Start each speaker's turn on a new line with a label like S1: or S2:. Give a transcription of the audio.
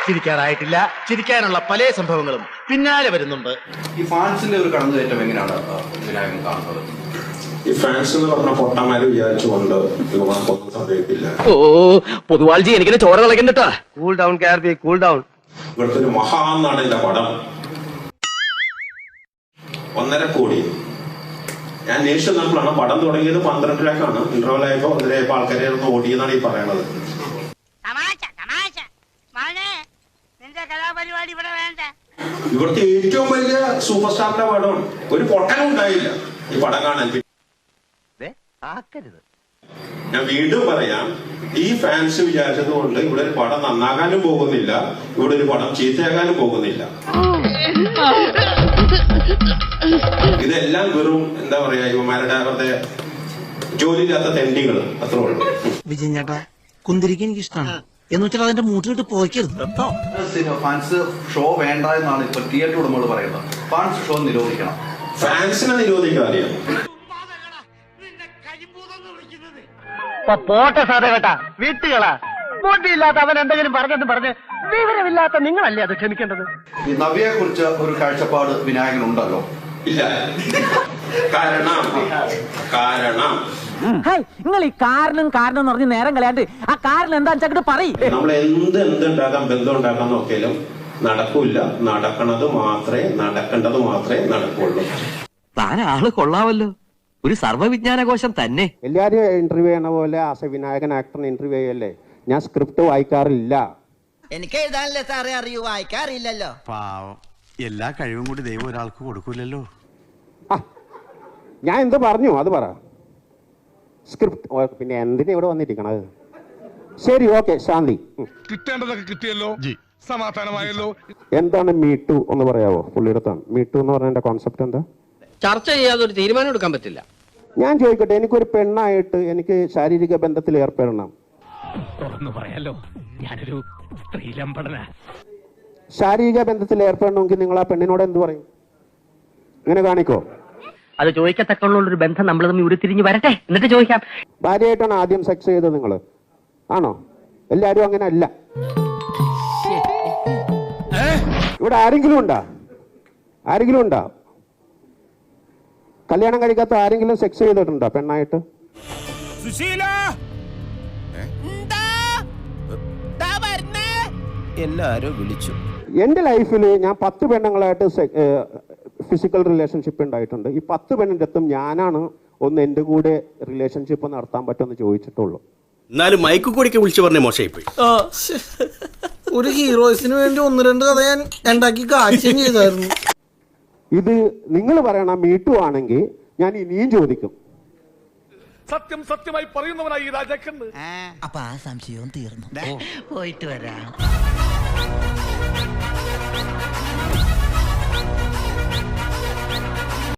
S1: ചിരിക്കാറായിട്ടില്ല. ചിരിക്കാനുള്ള പല സംഭവങ്ങളും പിന്നാലെ വരുന്നുണ്ട്.
S2: ഈ ഫാൻസിന്റെ ഒരു കടന്നുകയറ്റം എങ്ങനെയാണ് വിനായകൻ കാണുന്നത്?
S3: ഈ ഫാൻസ് എന്ന് പറഞ്ഞ പൊട്ടന്മാര് വിചാരിച്ചുകൊണ്ട് ഇവർക്കൊന്നും സംഭവിക്കില്ല.
S4: പൊതുവാൾജി എനിക്കിനെ ചോര കളക്കണ്ടട്ടാ.
S1: കൂൾ ഡൗൺ കാർബി, കൂൾ ഡൗൺ.
S3: ഇവിടുത്തെ ഒരു മഹാനാടിന്റെ പടം 1.5 കോടി. ഞാൻ നേഷൻ നമ്മളാണ് പടം തുടങ്ങിയത് 12 ഇന്റർവൽ ആയപ്പോ 1.5 ആൾക്കാരെ ഓടിയെന്നാണ് ഈ പറയണത്. ഇവിടുത്തെ ഏറ്റവും വലിയ സൂപ്പർ സ്റ്റാറിന്റെ പടമാണ്. ഒരു പൊട്ടനും ഉണ്ടായില്ല ഈ പടം കാണാൻ. ഞാൻ വീണ്ടും പറയാം, ഈ ഫാൻസ് വിചാരിച്ചത് കൊണ്ട് ഇവിടെ ഒരു പടം നന്നാകാനും പോകുന്നില്ല, ഇവിടെ ഒരു പടം ചീത്തയാകാനും പോകുന്നില്ല. ഇതെല്ലാം വെറും എന്താ പറയാ, ഇവന്മാരുടെ അവരുടെ ജോലിയില്ലാത്ത തെണ്ടികൾ, അത്രേ ഉള്ളൂ.
S5: വിജയൻ ചേട്ടാ, കുന്തിരിക്ക് എനിക്ക് ഇഷ്ടമാണ് എന്ന് വെച്ചാൽ അതിന്റെ മൂട്ടിലിട്ട് പോയിക്കരുത്.
S2: ഫാൻസ് ഷോ വേണ്ട എന്നാണ് ഇപ്പൊ തിയേറ്റർ ഉടമകൾ പറയുന്നത്. ഫാൻസ് ഷോ നിരോധിക്കണം.
S3: ഫാൻസിനെ നിരോധിക്കാൻ അറിയാം.
S4: പോട്ടെ സാധേ കേട്ടാ, വീട്ടുകളാ. ബോട്ടിയില്ലാത്ത അവൻ എന്തെങ്കിലും പറഞ്ഞെന്ന് പറഞ്ഞ് വിവരമില്ലാത്ത നിങ്ങളല്ലേ അത് ക്ഷമിക്കേണ്ടത്.
S2: ഈ നവ്യയെ കുറിച്ച് ഒരു കാഴ്ചപ്പാട് വിനായകനുണ്ടല്ലോ?
S3: ഇല്ല. കാരണം
S4: നിങ്ങൾ ഈ കാരണം എന്ന് പറഞ്ഞ് നേരം കളയാണ്ട് ആ കാരണം എന്താ പറയും.
S3: നമ്മൾ എന്തുണ്ടാക്കാം, ബന്ധം ഉണ്ടാക്കാൻ നോക്കിയാലും നടക്കൂല. നടക്കേണ്ടത് മാത്രമേ നടക്കുള്ളൂ.
S4: താൻ ആള് കൊള്ളാവല്ലോ, ഒരു സർവ്വവിജ്ഞാനകോശം തന്നെ.
S6: എല്ലാവരും ഇന്റർവ്യൂ ചെയ്യണ പോലെ ആസ് എ വിനായകൻ ആക്ടറിന് ഇന്റർവ്യൂ ചെയ്യല്ലേ. ഞാൻ സ്ക്രിപ്റ്റ് വായിക്കാറില്ല.
S5: എനിക്ക് എഴുതാനല്ലേ സാറേ അറിയൂ, വായിക്കാറില്ലല്ലോ.
S7: പാവം, എല്ലാ കഴിവും കൂടി ദൈവം ഒരാൾക്ക് കൊടുക്കൂലല്ലോ.
S6: ഞാൻ എന്ത് പറഞ്ഞു അത് പറ. സ്ക്രിപ്റ്റ് പിന്നെ എന്തിനാ ഇവിടെ വന്നിരിക്കണത്? ശരി, ഓക്കെ, ശാന്തി.
S8: കിട്ടേണ്ടതൊക്കെ കിട്ടിയല്ലോ, സമാധാനമായല്ലോ.
S6: എന്താണ് മീട്ടു എന്ന് പറയാവോ? പുള്ളിയെടുത്താണ് മീട്ടു എന്ന് പറഞ്ഞ കോൺസെപ്റ്റ് എന്താ?
S4: ചർച്ച ചെയ്യാതെ ഒരു തീരുമാനം എടുക്കാൻ പറ്റില്ല.
S6: ഞാൻ ചോദിക്കട്ടെ, എനിക്കൊരു പെണ്ണായിട്ട് എനിക്ക് ശാരീരിക ബന്ധത്തിൽ ഏർപ്പെടണം.
S4: പറയാലോ, ഞാനൊരു സ്ത്രീലമ്പടന.
S6: ശാരീരിക ബന്ധത്തിൽ ഏർപ്പെടണമെങ്കിൽ നിങ്ങൾ ആ പെണ്ണിനോട് എന്ത് പറയും? അങ്ങനെ കാണിക്കോ?
S4: അത് ചോദിക്കത്തക്കുള്ള ഒരു ബന്ധം നമ്മൾ തമ്മിൽ ഉരുത്തിരിഞ്ഞ് വരട്ടെ, എന്നിട്ട് ചോദിക്കാം.
S6: ഭാര്യയായിട്ടാണ് ആദ്യം സെക്സ് ചെയ്തത് നിങ്ങൾ? ആണോ? എല്ലാരും അങ്ങനെ അല്ല. ഇവിടെ ആരെങ്കിലും ഉണ്ടോ? കല്യാണം കഴിക്കാത്ത ആരെങ്കിലും സെക്സ് ചെയ്തിട്ടുണ്ടോ പെണ്ണായിട്ട്?
S5: എല്ലാരും വിളിച്ചു.
S6: എന്റെ ലൈഫിൽ ഞാൻ 10 പെണ്ണുങ്ങളായിട്ട് ഫിസിക്കൽ റിലേഷൻഷിപ്പ് ഉണ്ടായിട്ടുണ്ട്. ഈ 10 പെണ്ണിന്റെ അടുത്തും ഞാനാണ് ഒന്ന് എന്റെ കൂടെ റിലേഷൻഷിപ്പ് നടത്താൻ പറ്റുമെന്ന് ചോദിച്ചിട്ടുള്ളൂ.
S9: എന്നാലും മൈക്ക് കൂടിക്ക് വിളിച്ചു പറഞ്ഞ മോശമായിപ്പോയി.
S5: ഒരു ഹീറോയിസിന് വേണ്ടി 1-2 കഥ ഞാൻ ഉണ്ടാക്കി കാഴ്ചയും ചെയ്തായിരുന്നു.
S6: ഇത് നിങ്ങൾ പറയണ മീട്ടു ആണെങ്കിൽ ഞാൻ ഇനിയും ചോദിക്കും.
S8: സത്യമായി പറയുന്നവനായി രാജാക്കൻ.
S5: അപ്പൊ ആ സംശയവും തീർന്നു. പോയിട്ട് വരാം.